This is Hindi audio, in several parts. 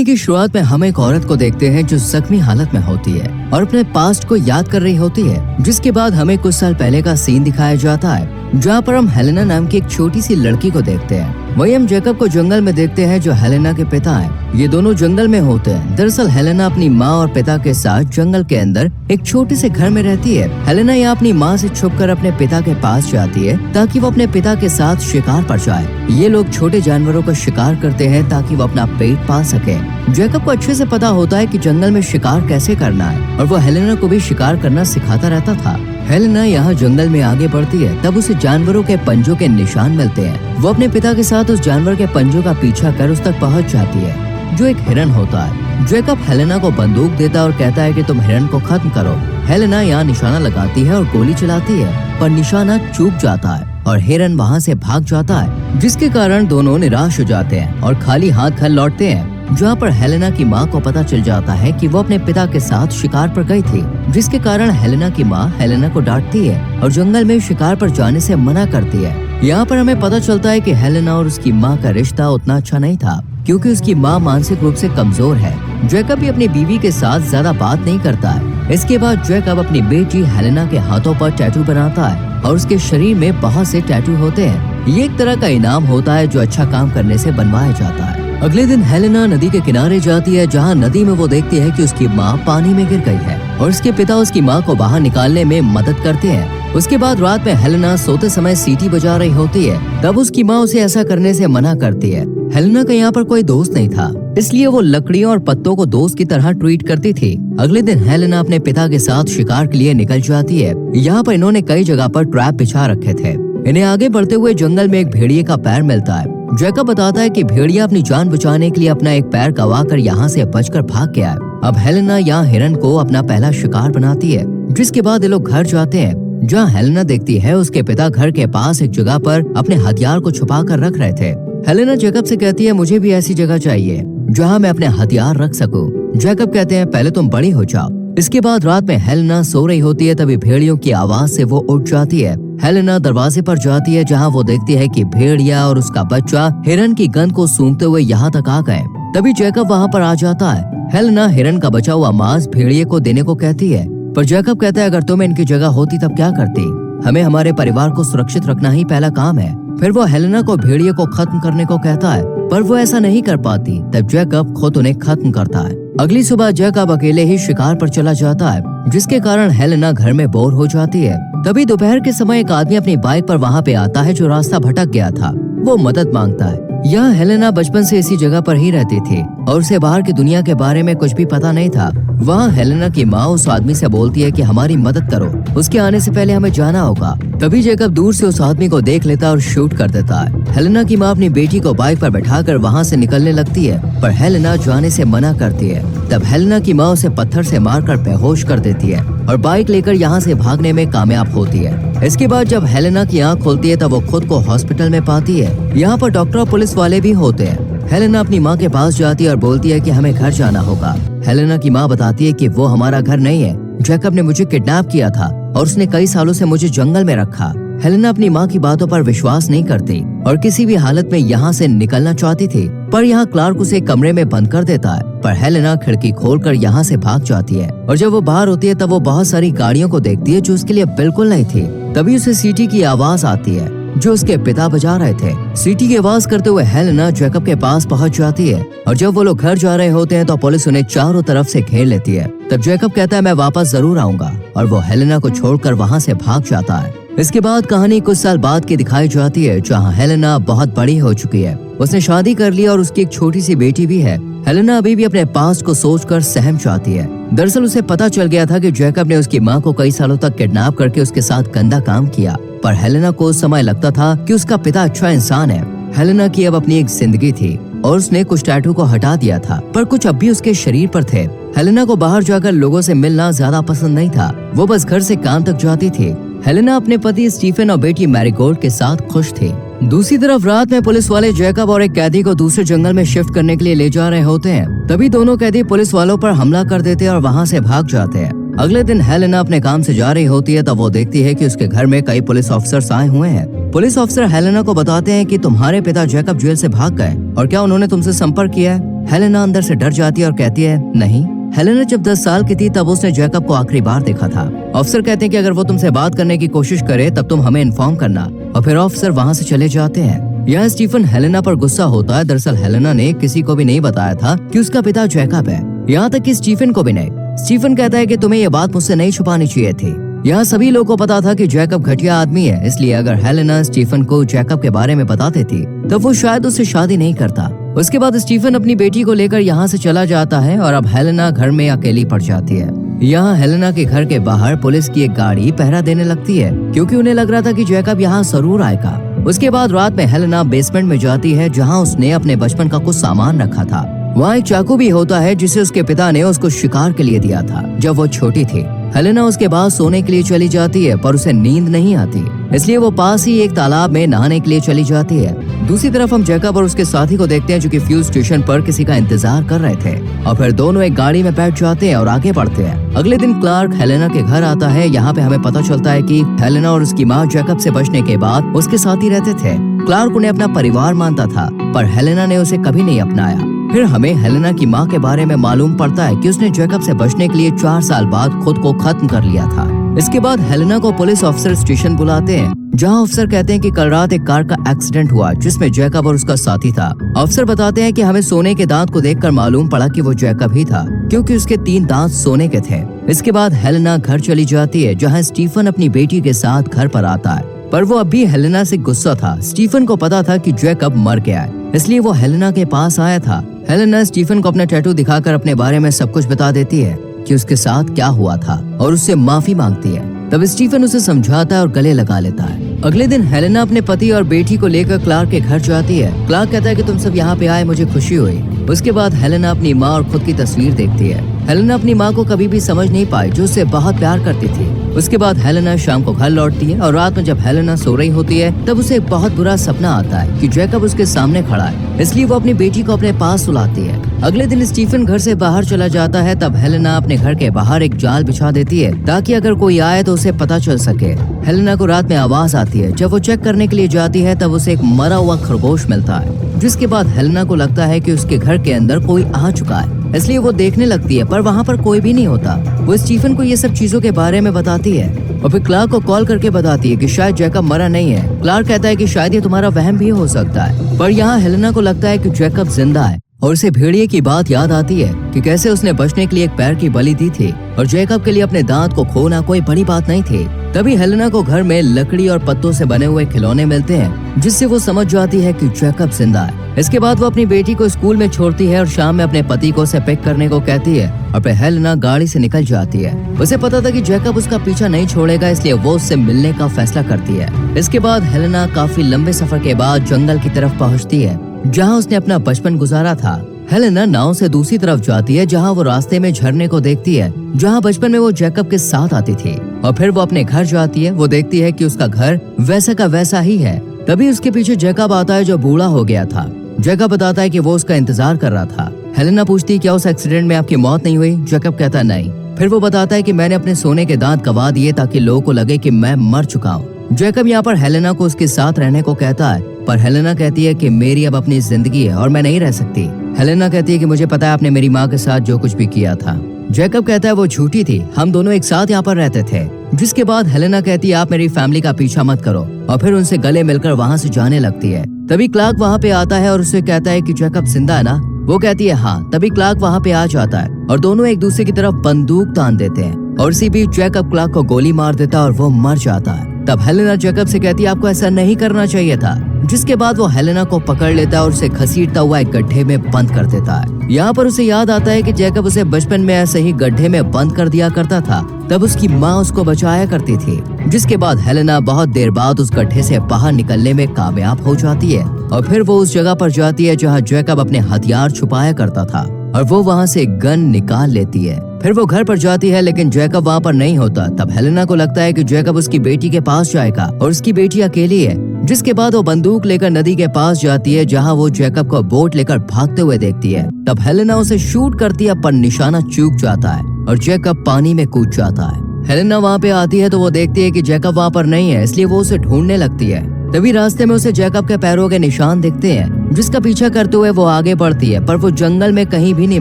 की शुरुआत में हम एक औरत को देखते हैं जो जख्मी हालत में होती है और अपने पास्ट को याद कर रही होती है, जिसके बाद हमें कुछ साल पहले का सीन दिखाया जाता है जहाँ पर हम हेलेना नाम की एक छोटी सी लड़की को देखते हैं। वही हम जैकब को जंगल में देखते हैं जो हेलेना के पिता हैं। ये दोनों जंगल में होते हैं। दरअसल हेलेना अपनी माँ और पिता के साथ जंगल के अंदर एक छोटे से घर में रहती है। हेलेना यहाँ अपनी माँ से छुपकर अपने पिता के पास जाती है ताकि वो अपने पिता के साथ शिकार पर जाए। ये लोग छोटे जानवरों का शिकार करते हैं ताकि वो अपना पेट पाल सके। जैकब को अच्छे से पता होता है कि जंगल में शिकार कैसे करना है और वो हेलेना को भी शिकार करना सिखाता रहता था। हेलेना यहाँ जंगल में आगे बढ़ती है, तब उसे जानवरों के पंजों के निशान मिलते हैं। वो अपने पिता के साथ उस जानवर के पंजों का पीछा कर उस तक पहुँच जाती है जो एक हिरन होता है। जैकब हेलेना को बंदूक देता है और कहता है कि तुम हिरन को खत्म करो। हेलेना यहाँ निशाना लगाती है और गोली चलाती है, पर निशाना चूक जाता है और हिरन वहाँ से भाग जाता है, जिसके कारण दोनों निराश हो जाते हैं और खाली हाथ घर लौटते हैं। जहाँ पर हेलेना की माँ को पता चल जाता है कि वो अपने पिता के साथ शिकार पर गई थी, जिसके कारण हेलेना की माँ हेलेना को डांटती है और जंगल में शिकार पर जाने से मना करती है। यहाँ पर हमें पता चलता है कि हेलेना और उसकी माँ का रिश्ता उतना अच्छा नहीं था, क्योंकि उसकी माँ मानसिक रूप से कमजोर है। जैकब भी अपनी बीवी के साथ ज्यादा बात नहीं करता है। इसके बाद जैकब अपनी बेटी हेलेना के हाथों पर टैटू बनाता है और उसके शरीर में बहुत से टैटू होते हैं। ये एक तरह का इनाम होता है जो अच्छा काम करने से बनवाया जाता है। अगले दिन हेलेना नदी के किनारे जाती है, जहाँ नदी में वो देखती है कि उसकी माँ पानी में गिर गई है और उसके पिता उसकी माँ को बाहर निकालने में मदद करते हैं। उसके बाद रात में हेलेना सोते समय सीटी बजा रही होती है, तब उसकी माँ उसे ऐसा करने से मना करती है। हेलेना का यहाँ पर कोई दोस्त नहीं था, इसलिए वो लकड़ियों और पत्तों को दोस्त की तरह ट्रीट करती थी। अगले दिन हेलेना अपने पिता के साथ शिकार के लिए निकल जाती है। यहाँ पर इन्होंने कई जगह पर ट्रैप बिछा रखे थे। इन्हें आगे बढ़ते हुए जंगल में एक भेड़िए का पैर मिलता है। जैकब बताता है कि भेड़िया अपनी जान बचाने के लिए अपना एक पैर गंवाकर यहाँ से बचकर भाग गया है। अब हेलेना यहाँ हिरन को अपना पहला शिकार बनाती है, जिसके बाद ये लोग घर जाते हैं, जहाँ हेलेना देखती है उसके पिता घर के पास एक जगह पर अपने हथियार को छुपा कर रख रहे थे। हेलेना जैकब से कहती है, मुझे भी ऐसी जगह चाहिए जहाँ मैं अपने हथियार रख सकूं। जैकब कहते हैं, पहले तुम बड़ी हो जाओ। इसके बाद रात में हेलेना सो रही होती है, तभी भेड़ियों की आवाज से वो उठ जाती है। हेलेना दरवाजे पर जाती है, जहाँ वो देखती है कि भेड़िया और उसका बच्चा हिरन की गंध को सूंघते हुए यहाँ तक आ गए। तभी जैकब वहाँ पर आ जाता है। हेलेना हिरन का बचा हुआ मांस भेड़िए को देने को कहती है, पर जैकब कहता है, अगर तुम इनकी जगह होती तब क्या करती? हमें हमारे परिवार को सुरक्षित रखना ही पहला काम है। फिर वो हेलेना को भेड़िए को खत्म करने को कहता है, पर वो ऐसा नहीं कर पाती। तब जैकब खुद उन्हें खत्म करता है। अगली सुबह जैकब अकेले ही शिकार पर चला जाता है, जिसके कारण हेलेना घर में बोर हो जाती है। तभी दोपहर के समय एक आदमी अपनी बाइक पर वहाँ पे आता है जो रास्ता भटक गया था। वो मदद मांगता है। यह हेलेना बचपन से इसी जगह पर ही रहती थी और उसे बाहर की दुनिया के बारे में कुछ भी पता नहीं था। वहाँ हेलेना की माँ उस आदमी से बोलती है कि हमारी मदद करो, उसके आने से पहले हमें जाना होगा। तभी जैकब दूर से उस आदमी को देख लेता और शूट कर देता है। हेलेना की माँ अपनी बेटी को बाइक पर बैठाकर वहाँ से निकलने लगती है, पर हेलेना जाने से मना करती है। तब हेलेना की माँ उसे पत्थर से मारकर बेहोश कर देती है और बाइक लेकर यहाँ से भागने में कामयाब होती है। इसके बाद जब हेलेना की आँख खुलती है तब वो खुद को हॉस्पिटल में पाती है। यहाँ पर डॉक्टर और पुलिस वाले भी होते हैं। हेलेना अपनी माँ के पास जाती है और बोलती है कि हमें घर जाना होगा। हेलेना की माँ बताती है कि वो हमारा घर नहीं है, जैकब ने मुझे किडनैप किया था और उसने कई सालों से मुझे जंगल में रखा। हेलेना अपनी माँ की बातों पर विश्वास नहीं करती और किसी भी हालत में यहाँ से निकलना चाहती थी, पर यहाँ क्लार्क उसे कमरे में बंद कर देता है। पर हेलेना खिड़की खोलकर यहाँ से भाग जाती है और जब वो बाहर होती है तब वो बहुत सारी गाड़ियों को देखती है जो उसके लिए बिल्कुल नहीं थी। तभी उसे सीटी की आवाज आती है जो उसके पिता बजा रहे थे। सीटी की आवाज करते हुए हेलेना जैकब के पास पहुंच जाती है और जब वो लोग घर जा रहे होते हैं तो पुलिस उन्हें चारों तरफ से घेर लेती है। तब जैकब कहता है, मैं वापस जरूर आऊंगा, और वो हेलेना को छोड़कर वहां से भाग जाता है। इसके बाद कहानी कुछ साल बाद की दिखाई जाती है, जहाँ हेलेना बहुत बड़ी हो चुकी है। उसने शादी कर ली और उसकी एक छोटी सी बेटी भी है। हेलेना अभी भी अपने पास्ट को सोचकर सहम जाती है। दरअसल उसे पता चल गया था कि जैकब ने उसकी माँ को कई सालों तक किडनैप करके उसके साथ गंदा काम किया, पर हेलेना को उस समय लगता था कि उसका पिता अच्छा इंसान है। हेलेना की अब अपनी एक जिंदगी थी और उसने कुछ टैटू को हटा दिया था, पर कुछ अब भी उसके शरीर पर थे। हेलेना को बाहर जाकर लोगों से मिलना ज्यादा पसंद नहीं था, वो बस घर से काम तक जाती थी। हेलेना अपने पति स्टीफन और बेटी मैरीगोल्ड के साथ खुश थी। दूसरी तरफ रात में पुलिस वाले जैकब और एक कैदी को दूसरे जंगल में शिफ्ट करने के लिए ले जा रहे होते हैं। तभी दोनों कैदी पुलिस वालों पर हमला कर देते हैं और वहाँ से भाग जाते हैं। अगले दिन हेलेना अपने काम से जा रही होती है, तब वो देखती है कि उसके घर में कई पुलिस ऑफिसर्स आए हुए हैं। पुलिस ऑफिसर हेलेना को बताते हैं कि तुम्हारे पिता जैकब जेल से भाग गए और क्या उन्होंने तुमसे संपर्क किया है? हेलेना अंदर से डर जाती है और कहती है नहीं। हेलेना जब 10 साल की थी तब उसने जैकब को आखिरी बार देखा था। ऑफिसर कहते हैं कि अगर वो तुमसे बात करने की कोशिश करे तब तुम हमें इन्फॉर्म करना, और फिर ऑफिसर वहाँ से चले जाते हैं। यहाँ स्टीफन हेलेना पर गुस्सा होता है। दरअसल हेलेना ने किसी को भी नहीं बताया था कि उसका पिता जैकब है, यहाँ तक कि स्टीफन को भी नहीं। स्टीफन कहता है कि तुम्हें ये बात मुझसे नहीं छुपानी चाहिए थी। यहाँ सभी लोगों को पता था कि जैकब घटिया आदमी है, इसलिए अगर हेलेना स्टीफन को जैकब के बारे में बता देती तब वो शायद उससे शादी नहीं करता। उसके बाद स्टीफन अपनी बेटी को लेकर यहाँ से चला जाता है और अब हेलेना घर में अकेली पड़ जाती है। यहाँ हेलेना के घर के बाहर पुलिस की एक गाड़ी पहरा देने लगती है क्योंकि उन्हें लग रहा था कि जैकब यहाँ जरूर आएगा। उसके बाद रात में हेलेना बेसमेंट में जाती है जहाँ उसने अपने बचपन का कुछ सामान रखा था। वहाँ एक चाकू भी होता है जिसे उसके पिता ने उसको शिकार के लिए दिया था जब वो छोटी थी। हेलेना उसके बाद सोने के लिए चली जाती है पर उसे नींद नहीं आती, इसलिए वो पास ही एक तालाब में नहाने के लिए चली जाती है। दूसरी तरफ हम जैकब और उसके साथी को देखते हैं जो कि फ्यूल स्टेशन पर किसी का इंतजार कर रहे थे, और फिर दोनों एक गाड़ी में बैठ जाते हैं और आगे बढ़ते हैं। अगले दिन क्लार्क हेलेना के घर आता है। यहाँ पे हमें पता चलता है कि हेलेना और उसकी माँ जैकब से बचने के बाद उसके साथ ही रहते थे। क्लार्क उन्हें अपना परिवार मानता था पर हेलेना ने उसे कभी नहीं अपनाया। फिर हमें हेलेना की माँ के बारे में मालूम पड़ता है कि उसने जैकब से बचने के लिए 4 साल बाद खुद को खत्म कर लिया था। इसके बाद हेलेना को पुलिस ऑफिसर स्टेशन बुलाते हैं जहाँ ऑफिसर कहते हैं कि कल रात एक कार का एक्सीडेंट हुआ जिसमें जैकब और उसका साथी था। ऑफिसर बताते हैं कि हमें सोने के दांत को देखकर मालूम पड़ा कि वो जैकब ही था क्योंकि उसके 3 दांत सोने के थे। इसके बाद हेलेना घर चली जाती है जहाँ स्टीफन अपनी बेटी के साथ घर पर आता है, पर वो अभी हेलेना से गुस्सा था। स्टीफन को पता था कि जैकब मर गया है, इसलिए वो हेलेना के पास आया था। हेलेना स्टीफन को अपना टैटू दिखाकर अपने बारे में सब कुछ बता देती है कि उसके साथ क्या हुआ था और उससे माफी मांगती है। तब स्टीफन उसे समझाता है और गले लगा लेता है। अगले दिन हेलेना अपने पति और बेटी को लेकर क्लार्क के घर जाती है। क्लार्क कहता है कि तुम सब यहाँ पे आए, मुझे खुशी हुई। उसके बाद हेलेना अपनी माँ और खुद की तस्वीर देखती है। हेलेना अपनी माँ को कभी भी समझ नहीं पाई जो उसे बहुत प्यार करती थी। उसके बाद हेलेना शाम को घर लौटती है और रात में जब हेलेना सो रही होती है तब उसे एक बहुत बुरा सपना आता है कि जैकब उसके सामने खड़ा है, इसलिए वो अपनी बेटी को अपने पास सुलाती है। अगले दिन स्टीफन घर से बाहर चला जाता है। तब हेलेना अपने घर के बाहर एक जाल बिछा देती है ताकि अगर कोई आए तो उसे पता चल सके। हेलेना को रात में आवाज आती है। जब वो चेक करने के लिए जाती है तब उसे एक मरा हुआ खरगोश मिलता है, जिसके बाद हेलेना को लगता है कि उसके घर के अंदर कोई आ चुका है, इसलिए वो देखने लगती है पर वहाँ पर कोई भी नहीं होता। वो स्टीफन को ये सब चीजों के बारे में बताती है और फिर क्लार्क को कॉल करके बताती है कि शायद जैकब मरा नहीं है। क्लार्क कहता है कि शायद ये तुम्हारा वहम भी हो सकता है, पर यहाँ हेलेना को लगता है कि जैकब जिंदा है और उसे भेड़िए की बात याद आती है कि कैसे उसने बचने के लिए एक पैर की बलि दी थी और जैकब के लिए अपने दांत को खोना कोई बड़ी बात नहीं थी। तभी हेलेना को घर में लकड़ी और पत्तों से बने हुए खिलौने मिलते हैं जिससे वो समझ जाती है कि जैकब जिंदा है। इसके बाद वो अपनी बेटी को स्कूल में छोड़ती है और शाम में अपने पति को उसे पिक करने को कहती है और फिर हेलेना गाड़ी से निकल जाती है। उसे पता था कि जैकब उसका पीछा नहीं छोड़ेगा, इसलिए वो उससे मिलने का फैसला करती है। इसके बाद हेलेना काफी लंबे सफर के बाद जंगल की तरफ पहुँचती है जहाँ उसने अपना बचपन गुजारा था। हेलेना नाव से दूसरी तरफ जाती है जहाँ वो रास्ते में झरने को देखती है जहाँ बचपन में वो जैकब के साथ आती थी, और फिर वो अपने घर जाती है। वो देखती है कि उसका घर वैसा का वैसा ही है। तभी उसके पीछे जैकब आता है जो बूढ़ा हो गया था। जैकब बताता है कि वो उसका इंतजार कर रहा था। हेलेना पूछती है क्या उस एक्सीडेंट में आपकी मौत नहीं हुई? जैकब कहता नहीं। फिर वो बताता है कि मैंने अपने सोने के दांत गवा दिए ताकि लोगों को लगे कि मैं मर चुका हूँ। जैकब यहाँ पर हेलेना को उसके साथ रहने को कहता है, पर हेलेना कहती है कि मेरी अब अपनी जिंदगी है और मैं नहीं रह सकती। हेलेना कहती है कि मुझे पता है आपने मेरी माँ के साथ जो कुछ भी किया था। जैकब कहता है वो झूठी थी, हम दोनों एक साथ यहाँ पर रहते थे। जिसके बाद हेलेना कहती है आप मेरी फैमिली का पीछा मत करो, और फिर उनसे गले मिलकर वहाँ से जाने लगती है। तभी क्लार्क वहाँ पे आता है और उससे कहता है कि जैकब जिंदा है ना? वो कहती है हाँ। तभी क्लार्क वहाँ पे आ जाता है और दोनों एक दूसरे की तरफ बंदूक तान देते हैं और इसी बीच जैकब क्लार्क को गोली मार देता है और वो मर जाता है। तब हेलेना जैकब से कहती है आपको ऐसा नहीं करना चाहिए था। जिसके बाद वो हेलेना को पकड़ लेता है और उसे घसीटता हुआ एक गड्ढे में बंद कर देता है। यहाँ पर उसे याद आता है कि जैकब उसे बचपन में ऐसे ही गड्ढे में बंद कर दिया करता था, तब उसकी माँ उसको बचाया करती थी। जिसके बाद हेलेना बहुत देर बाद उस गड्ढे से बाहर निकलने में कामयाब हो जाती है और फिर वो उस जगह पर जाती है जहाँ जैकब अपने हथियार छुपाया करता था और वो वहाँ से गन निकाल लेती है। फिर वो घर पर जाती है लेकिन जैकब वहाँ पर नहीं होता। तब हेलेना को लगता है कि जैकब उसकी बेटी के पास जाएगा और उसकी बेटी अकेली है। जिसके बाद वो बंदूक लेकर नदी के पास जाती है जहाँ वो जैकब को बोट लेकर भागते हुए देखती है। तब हेलेना उसे शूट करती है पर निशाना चूक जाता है और जैकब पानी में कूद जाता है। हेलेना वहाँ पे आती है तो वो देखती है कि जैकब वहाँ पर नहीं है, इसलिए वो उसे ढूंढने लगती है। तभी रास्ते में उसे जैकब के पैरों के निशान दिखते हैं, जिसका पीछा करते हुए वो आगे बढ़ती है, पर वो जंगल में कहीं भी नहीं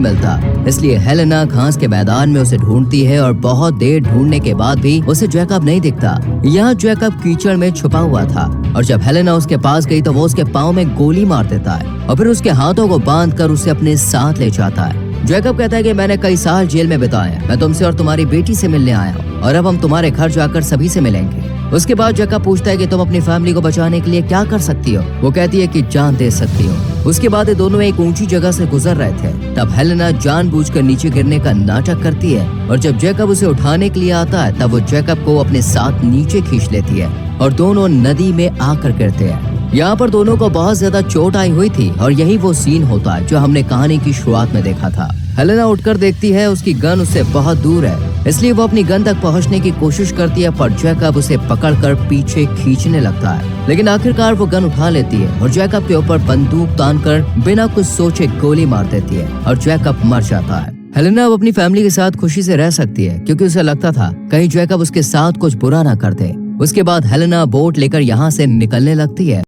मिलता। इसलिए हेलेना घास के मैदान में उसे ढूंढती है और बहुत देर ढूंढने के बाद भी उसे जैकब नहीं दिखता। यहाँ जैकब कीचड़ में छुपा हुआ था और जब हेलेना उसके पास गई तो वो उसके पाँव में गोली मार देता है और फिर उसके हाथों को बांधकर उसे अपने साथ ले जाता है। जैकब कहता है कि मैंने कई साल जेल में बिताए हैं, मैं तुमसे और तुम्हारी बेटी से मिलने आया हूँ और अब हम तुम्हारे घर जाकर सभी से मिलेंगे। उसके बाद जैकब पूछता है कि तुम अपनी फैमिली को बचाने के लिए क्या कर सकती हो। वो कहती है कि जान दे सकती हो। उसके बाद ये दोनों एक ऊंची जगह से गुजर रहे थे। तब हेलेना जानबूझकर नीचे गिरने का नाटक करती है और जब जैकब उसे उठाने के लिए आता है तब वो जैकब को अपने साथ नीचे खींच लेती है और दोनों नदी में आकर गिरते हैं। यहाँ पर दोनों को बहुत ज्यादा चोट आई हुई थी और यही वो सीन होता है जो हमने कहानी की शुरुआत में देखा था। हेलेना उठकर देखती है उसकी गन उससे बहुत दूर है, इसलिए वो अपनी गन तक पहुंचने की कोशिश करती है, पर जैकब उसे पकड़कर पीछे खींचने लगता है। लेकिन आखिरकार वो गन उठा लेती है और जैकब के ऊपर बंदूक तानकर बिना कुछ सोचे गोली मार देती है और जैकब मर जाता है। हेलेना अब अपनी फैमिली के साथ खुशी से रह सकती है क्योंकि उसे लगता था कहीं जैकब उसके साथ कुछ बुरा ना कर दे। उसके बाद हेलेना बोट लेकर यहाँ से निकलने लगती है।